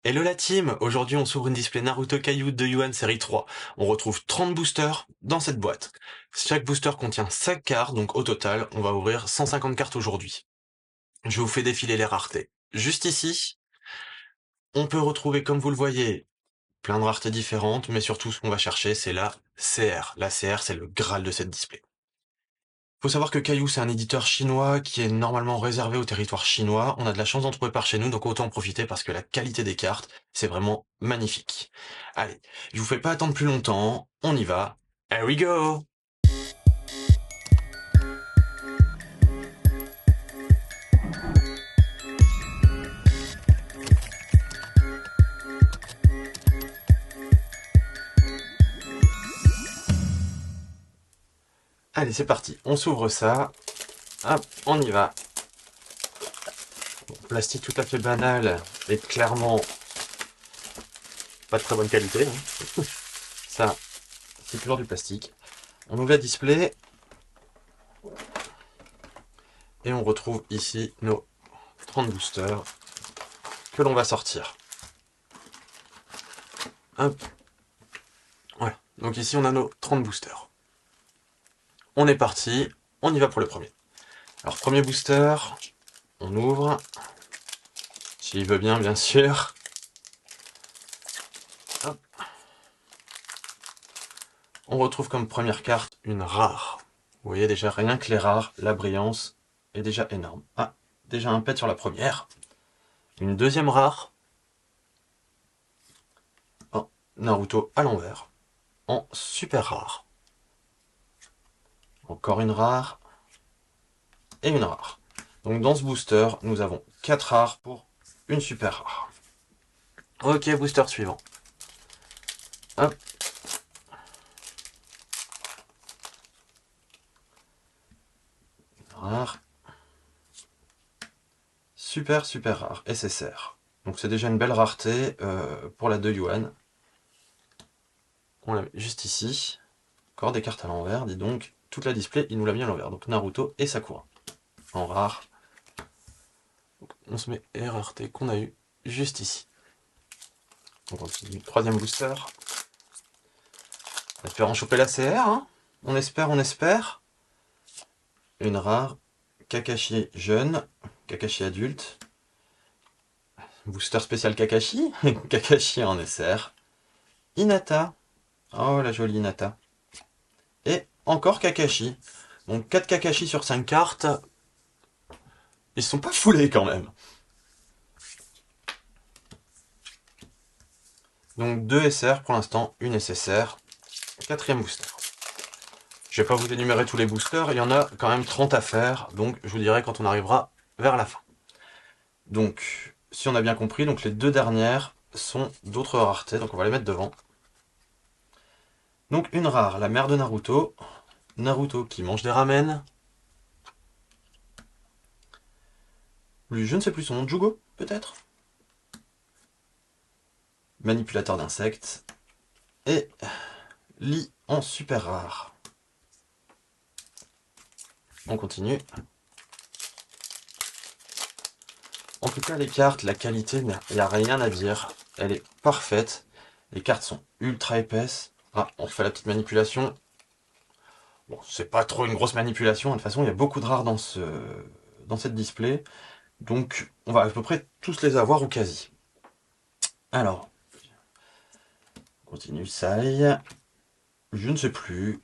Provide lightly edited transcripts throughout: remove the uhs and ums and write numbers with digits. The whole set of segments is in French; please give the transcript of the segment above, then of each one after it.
Hello la team! Aujourd'hui on s'ouvre une display Naruto Kaiju de Yuan série 3. On retrouve 30 boosters dans cette boîte. Chaque booster contient 5 cartes, donc au total on va ouvrir 150 cartes aujourd'hui. Je vous fais défiler les raretés. Juste ici, on peut retrouver, comme vous le voyez, plein de raretés différentes, mais surtout ce qu'on va chercher c'est la CR. La CR c'est le Graal de cette display. Faut savoir que Kaiju c'est un éditeur chinois qui est normalement réservé au territoire chinois. On a de la chance d'en trouver par chez nous, donc autant en profiter parce que la qualité des cartes, c'est vraiment magnifique. Allez, je vous fais pas attendre plus longtemps, on y va. Here we go! Allez, c'est parti, on s'ouvre ça. Hop, on y va. Bon, plastique tout à fait banal et clairement pas de très bonne qualité, hein. Ça, c'est toujours du plastique. On ouvre la display. Et on retrouve ici nos 30 boosters que l'on va sortir. Hop. Voilà. Donc ici on a nos 30 boosters. On est parti, on y va pour le premier. Alors premier booster, on ouvre. S'il veut bien, bien sûr. Hop. On retrouve comme première carte une rare. Vous voyez déjà rien que les rares, la brillance est déjà énorme. Ah, déjà un pet sur la première. Une deuxième rare. Oh, Naruto à l'envers. En super rare. Encore une rare. Et une rare. Donc dans ce booster, nous avons 4 rares pour une super rare. Ok, booster suivant. Hop. Une rare. Super, super rare. SSR. Donc c'est déjà une belle rareté pour la 2 Yuan. On la met juste ici. Encore des cartes à l'envers, dis donc. Toute la display, il nous l'a mis à l'envers. Donc Naruto et Sakura. En rare. Donc, on se met les raretés qu'on a eu juste ici. On continue. Troisième booster. En espérant choper la CR, hein. On espère, on espère. Une rare. Kakashi jeune. Kakashi adulte. Booster spécial Kakashi. Kakashi en SR. Hinata. Oh la jolie Hinata. Et encore Kakashi. Donc 4 Kakashi sur 5 cartes. Ils sont pas foulés quand même. Donc 2 SR pour l'instant, une SSR. Quatrième booster. Je vais pas vous énumérer tous les boosters, il y en a quand même 30 à faire, donc je vous dirai quand on arrivera vers la fin. Donc, si on a bien compris, donc les deux dernières sont d'autres raretés, donc on va les mettre devant. Donc une rare, la mère de Naruto. Naruto qui mange des ramen. Lui, je ne sais plus son nom, Jugo, peut-être. Manipulateur d'insectes. Et Lee en super rare. On continue. En tout cas, les cartes, la qualité, il n'y a rien à dire. Elle est parfaite. Les cartes sont ultra épaisses. Ah, on refait la petite manipulation. Bon, c'est pas trop une grosse manipulation. De toute façon, il y a beaucoup de rares dans cette display. Donc, on va à peu près tous les avoir ou quasi. Alors, on continue. Sai. Je ne sais plus.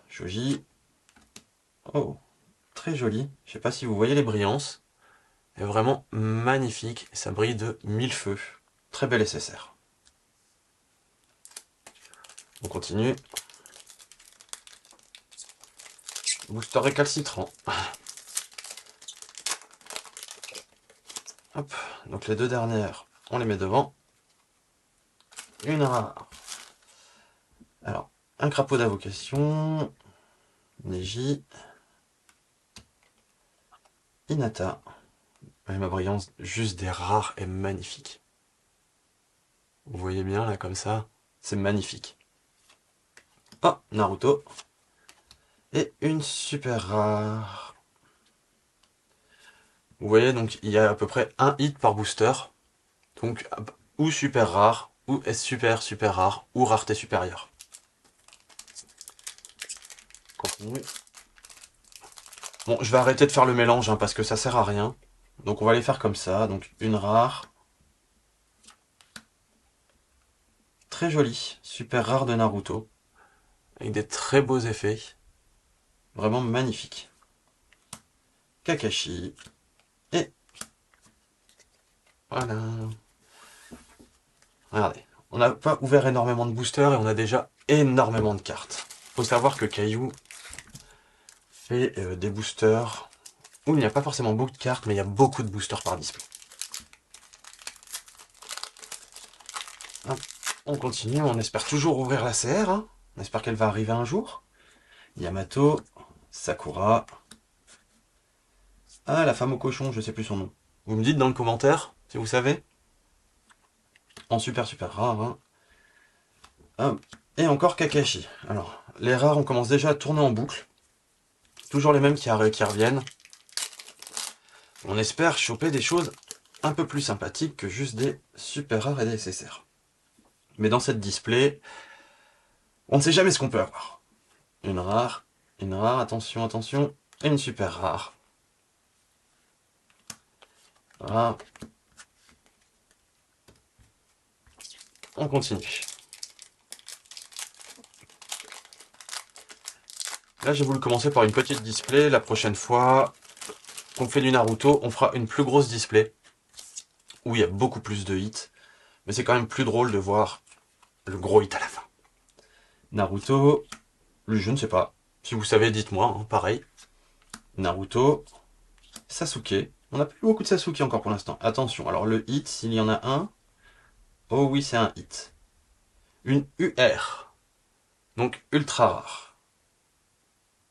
Shoji. Oh, très joli. Je sais pas si vous voyez les brillances. C'est vraiment magnifique. Ça brille de 1000 feux. Très bel SSR. On continue. Booster récalcitrant. Hop, donc les deux dernières, on les met devant. Une rare. Alors, un crapaud d'invocation. Neji. Hinata. Et ma brillance, juste des rares est magnifique. Vous voyez bien là comme ça, c'est magnifique. Oh, Naruto. Et une super rare. Vous voyez, donc il y a à peu près un hit par booster. Donc ou super rare, ou est super super rare, ou rareté supérieure. Continue. Bon, je vais arrêter de faire le mélange, hein, parce que ça sert à rien. Donc on va les faire comme ça, donc une rare. Très jolie, super rare de Naruto. Avec des très beaux effets. Vraiment magnifique. Kakashi. Et voilà. Regardez, on n'a pas ouvert énormément de boosters et on a déjà énormément de cartes. Faut savoir que Caillou fait des boosters où il n'y a pas forcément beaucoup de cartes, mais il y a beaucoup de boosters par display. Hop, on continue, on espère toujours ouvrir la CR. Hein. On espère qu'elle va arriver un jour. Yamato, Sakura. Ah, la femme au cochon, je sais plus son nom. Vous me dites dans le commentaire, si vous savez. En super super rare. Hein. Hop. Et encore Kakashi. Alors, les rares, on commence déjà à tourner en boucle. Toujours les mêmes qui reviennent. On espère choper des choses un peu plus sympathiques que juste des super rares et des SSR. Mais dans cette display, on ne sait jamais ce qu'on peut avoir. Une rare, attention, attention, et une super rare. Voilà. On continue. Là, j'ai voulu commencer par une petite display. La prochaine fois qu'on fait du Naruto, on fera une plus grosse display où il y a beaucoup plus de hits. Mais c'est quand même plus drôle de voir le gros hit à la fin. Naruto, lui, je ne sais pas. Si vous savez, dites-moi, hein, pareil. Naruto, Sasuke. On n'a pas eu beaucoup de Sasuke encore pour l'instant. Attention, alors le hit, s'il y en a un... Oh oui, c'est un hit. Une UR. Donc ultra rare.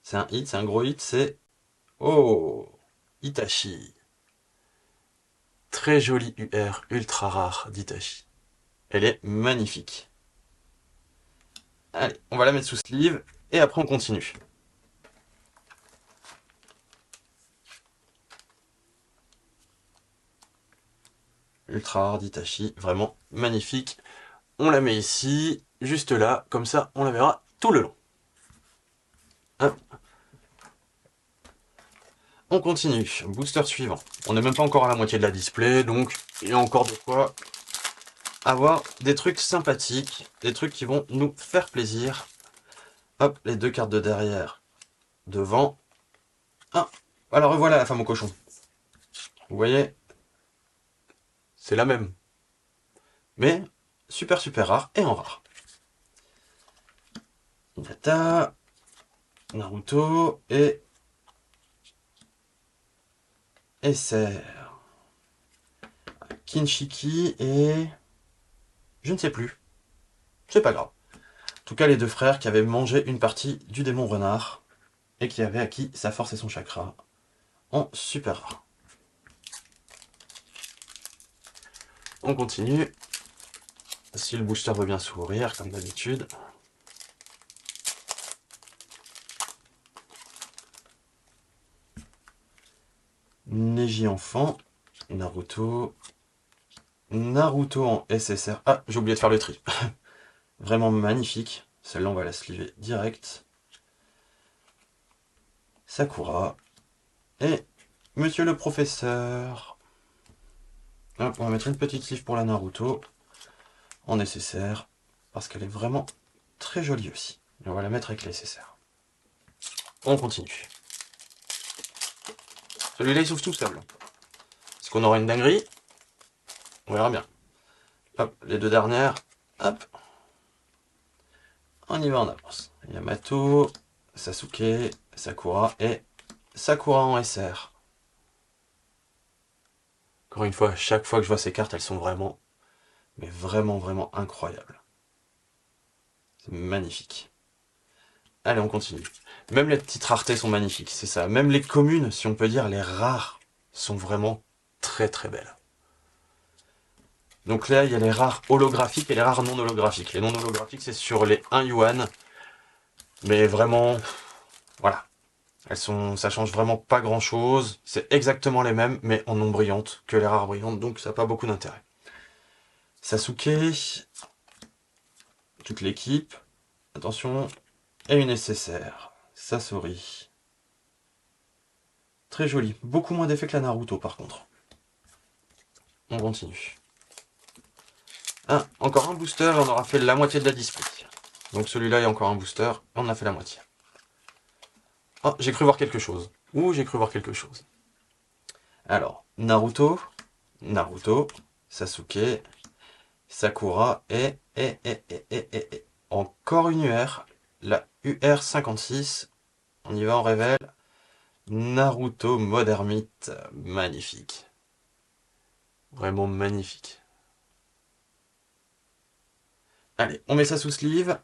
C'est un hit, c'est un gros hit, c'est... Oh, Itachi. Très jolie UR, ultra rare d'Itachi. Elle est magnifique. Allez, on va la mettre sous sleeve et après on continue. Ultra rare d'Itachi, vraiment magnifique. On la met ici, juste là, comme ça on la verra tout le long. Hop. On continue, booster suivant. On n'est même pas encore à la moitié de la display, donc il y a encore de quoi avoir des trucs sympathiques, des trucs qui vont nous faire plaisir. Hop, les deux cartes de derrière, devant. Ah, alors voilà la femme au cochon. Vous voyez, c'est la même. Mais super super rare et en rare. Hinata, Naruto et Esser. Kinshiki et... je ne sais plus. C'est pas grave. En tout cas, les deux frères qui avaient mangé une partie du démon renard et qui avaient acquis sa force et son chakra en super rare. On continue. Si le booster veut bien s'ouvrir, comme d'habitude. Neji enfant, Naruto, Naruto en SSR. Ah, j'ai oublié de faire le tri. Vraiment magnifique. Celle-là, on va la sliver direct. Sakura. Et Monsieur le Professeur. Hop, on va mettre une petite sleeve pour la Naruto. En nécessaire. Parce qu'elle est vraiment très jolie aussi. Et on va la mettre avec les SSR. On continue. Celui-là, il s'ouvre tout seul. Est-ce qu'on aura une dinguerie? On verra bien. Hop, les deux dernières. Hop. On y va en avance. Yamato, Sasuke, Sakura et Sakura en SR. Encore une fois, chaque fois que je vois ces cartes, elles sont vraiment, mais vraiment, vraiment incroyables. C'est magnifique. Allez, on continue. Même les petites raretés sont magnifiques, c'est ça. Même les communes, si on peut dire, les rares, sont vraiment très très belles. Donc là, il y a les rares holographiques et les rares non holographiques. Les non holographiques, c'est sur les 1 yuan. Mais vraiment, voilà. Ça change vraiment pas grand chose. C'est exactement les mêmes, mais en non brillantes que les rares brillantes, donc ça n'a pas beaucoup d'intérêt. Sasuke, toute l'équipe, attention, et une SSR, Sasori. Très joli, beaucoup moins d'effet que la Naruto par contre. On continue. Ah, encore un booster, on aura fait la moitié de la display. Donc celui-là, il y a encore un booster, on a fait la moitié. Oh, j'ai cru voir quelque chose. Ouh, j'ai cru voir quelque chose. Alors, Naruto, Sasuke, Sakura et encore une UR, la UR56. On y va, on révèle. Naruto mode ermite, magnifique. Vraiment magnifique. Allez, on met ça sous sleeve.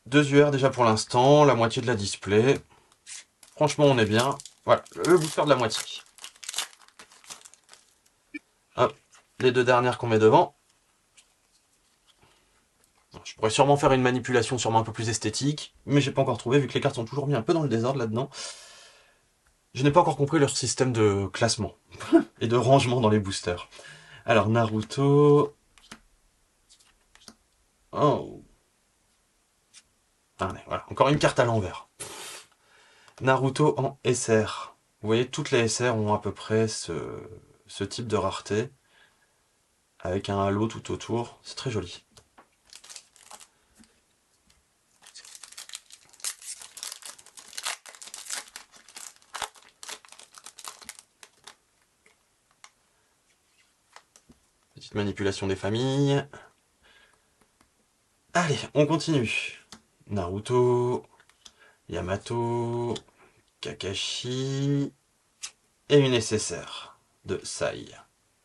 Deux UR déjà pour l'instant, la moitié de la display. Franchement, on est bien. Voilà, le booster de la moitié. Hop, les deux dernières qu'on met devant. Je pourrais sûrement faire une manipulation sûrement un peu plus esthétique, mais j'ai pas encore trouvé, vu que les cartes sont toujours mis un peu dans le désordre là-dedans. Je n'ai pas encore compris leur système de classement et de rangement dans les boosters. Alors, Naruto... Oh. Ah, voilà, encore une carte à l'envers. Naruto en SR. Vous voyez, toutes les SR ont à peu près ce type de rareté, avec un halo tout autour. C'est très joli. Petite manipulation des familles. Allez, on continue. Naruto, Yamato, Kakashi et une SSR de Sai.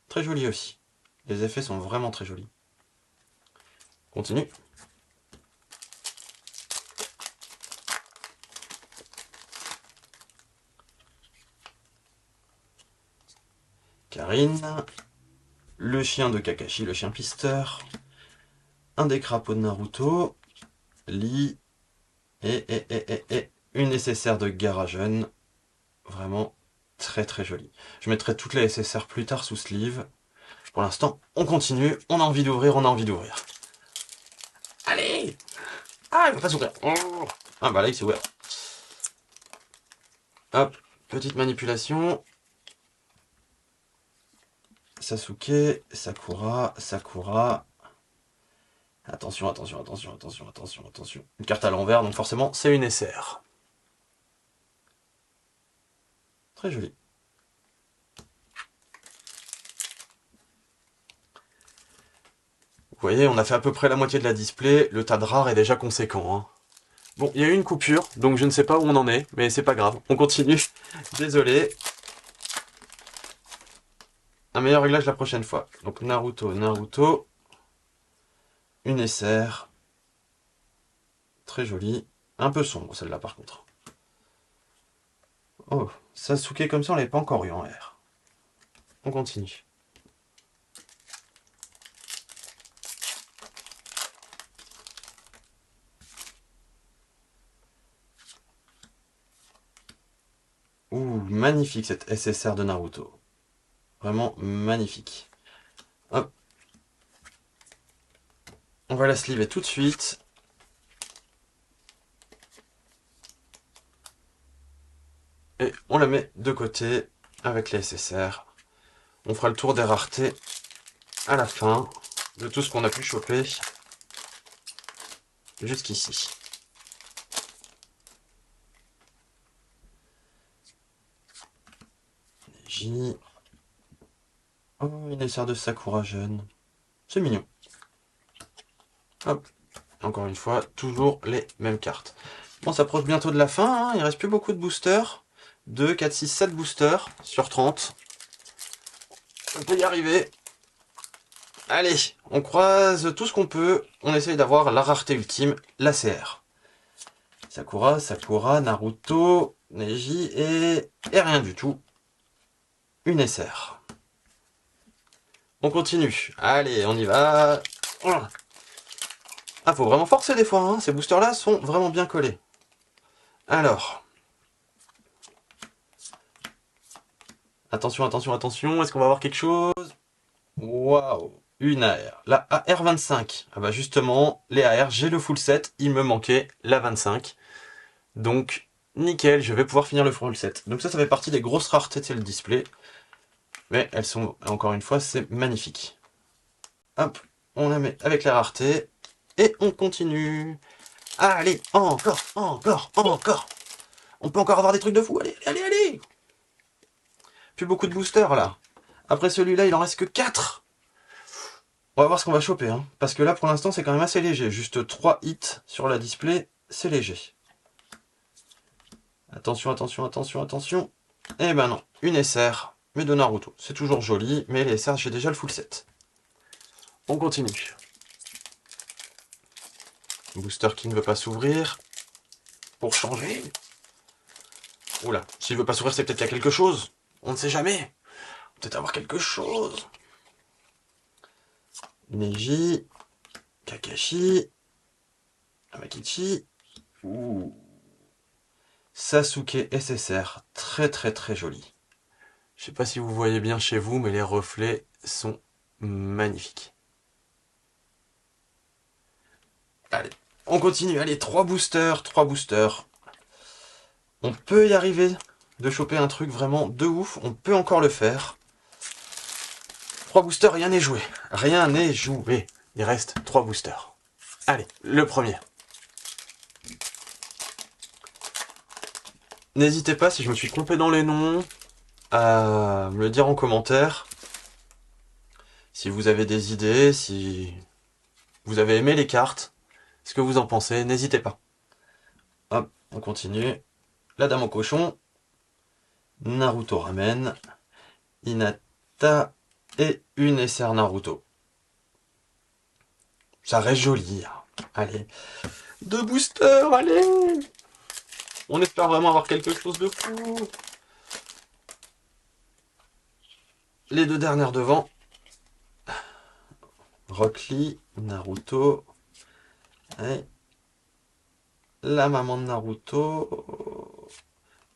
Très joli aussi. Les effets sont vraiment très jolis. Continue. Karine, le chien de Kakashi, le chien pisteur, un des crapauds de Naruto, Lee et une SSR de Garagen. Vraiment très très jolie. Je mettrai toutes les SSR plus tard sous sleeve. Pour l'instant, on continue. On a envie d'ouvrir, on a envie d'ouvrir. Allez! Ah, il va pas s'ouvrir. Oh. Ah bah là, il s'est ouvert. Hop, petite manipulation. Sasuke, Sakura. Attention. Une carte à l'envers, donc forcément, c'est une SR. Très joli. Vous voyez, on a fait à peu près la moitié de la display. Le tas de rares est déjà conséquent. Hein. Bon, il y a eu une coupure, donc je ne sais pas où on en est, mais c'est pas grave. On continue. Désolé. Un meilleur réglage la prochaine fois. Donc Naruto. Une SR. Très jolie. Un peu sombre celle-là par contre. Oh, Sasuke comme ça on l'avait pas encore eu en R. On continue. Ouh, magnifique cette SSR de Naruto. Vraiment magnifique. Hop. On va la sleever tout de suite. Et on la met de côté avec les SSR. On fera le tour des raretés à la fin de tout ce qu'on a pu choper jusqu'ici. J. Oh, une SR de Sakura jeune. C'est mignon. Hop. Encore une fois, toujours les mêmes cartes. On s'approche bientôt de la fin, hein. Il ne reste plus beaucoup de boosters. 2, 4, 6, 7 boosters sur 30. On peut y arriver. Allez, on croise tout ce qu'on peut. On essaye d'avoir la rareté ultime, la CR. Sakura, Naruto, Neji et rien du tout. Une SR. On continue. Allez, on y va. Ah, faut vraiment forcer des fois, hein. Ces boosters-là sont vraiment bien collés. Alors. Attention, attention, attention, est-ce qu'on va avoir quelque chose? Waouh, une AR. La AR25. Ah bah justement, les AR, j'ai le full set, il me manquait la 25. Donc, nickel, je vais pouvoir finir le full set. Donc ça fait partie des grosses raretés de le display. Mais elles sont, encore une fois, c'est magnifique. Hop, on la met avec la rareté. Et on continue. Allez, encore, encore, encore. On peut encore avoir des trucs de fou. Allez, allez, allez. Plus beaucoup de boosters là. Après celui-là, il en reste que 4. On va voir ce qu'on va choper. Hein. Parce que là, pour l'instant, c'est quand même assez léger. Juste 3 hits sur la display, c'est léger. Attention, attention, attention, attention. Eh ben non, une SR, mais de Naruto. C'est toujours joli, mais les SR, j'ai déjà le full set. On continue. Booster qui ne veut pas s'ouvrir. Pour changer. Oula, s'il veut pas s'ouvrir, c'est peut-être qu'il y a quelque chose. On ne sait jamais. Peut-être avoir quelque chose. Neji. Kakashi. Amakichi. Ouh. Sasuke SSR. Très très très joli. Je sais pas si vous voyez bien chez vous, mais les reflets sont magnifiques. Allez, on continue. Allez, 3 boosters, 3 boosters. On peut y arriver de choper un truc vraiment de ouf. On peut encore le faire. 3 boosters, rien n'est joué. Rien n'est joué. Il reste 3 boosters. Allez, le premier. N'hésitez pas, si je me suis trompé dans les noms, à me le dire en commentaire. Si vous avez des idées, si vous avez aimé les cartes, ce que vous en pensez, n'hésitez pas. Hop, on continue. La dame au cochon. Naruto Ramen. Hinata et une SR Naruto. Ça reste joli. Allez. 2 boosters, allez. On espère vraiment avoir quelque chose de fou. Les 2 dernières devant. Rock Lee, Naruto. Et la maman de Naruto.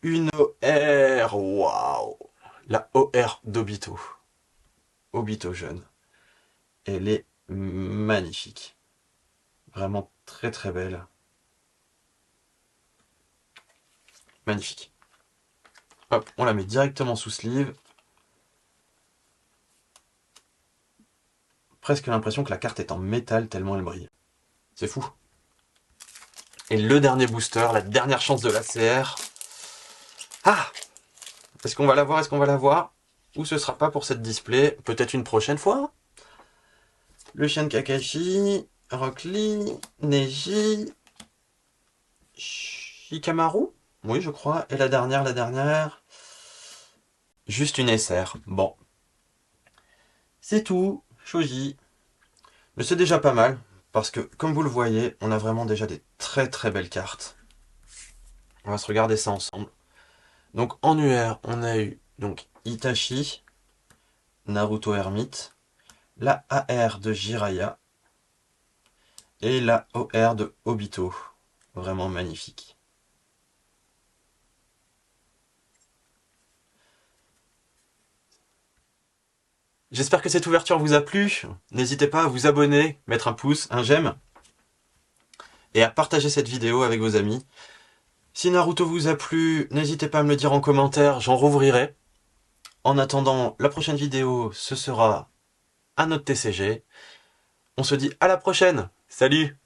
Une OR. Waouh. La OR d'Obito. Obito jeune. Elle est magnifique. Vraiment très très belle. Magnifique. Hop, on la met directement sous sleeve. Presque l'impression que la carte est en métal tellement elle brille. C'est fou. Et le dernier booster, la dernière chance de la CR. Ah! Est-ce qu'on va la voir? Est-ce qu'on va la voir? Ou ce sera pas pour cette display? Peut-être une prochaine fois? Le chien de Kakashi, Rock Lee, Neji, Shikamaru? Oui, je crois. Et la dernière. Juste une SR. Bon. C'est tout. Shoji. Mais c'est déjà pas mal. Parce que, comme vous le voyez, on a vraiment déjà des très très belles cartes. On va se regarder ça ensemble. Donc en UR, on a eu donc Itachi, Naruto Hermite, la AR de Jiraiya et la OR de Obito. Vraiment magnifique. J'espère que cette ouverture vous a plu. N'hésitez pas à vous abonner, mettre un pouce, un j'aime, et à partager cette vidéo avec vos amis. Si Naruto vous a plu, n'hésitez pas à me le dire en commentaire, j'en rouvrirai. En attendant, la prochaine vidéo, ce sera un autre TCG. On se dit à la prochaine. Salut!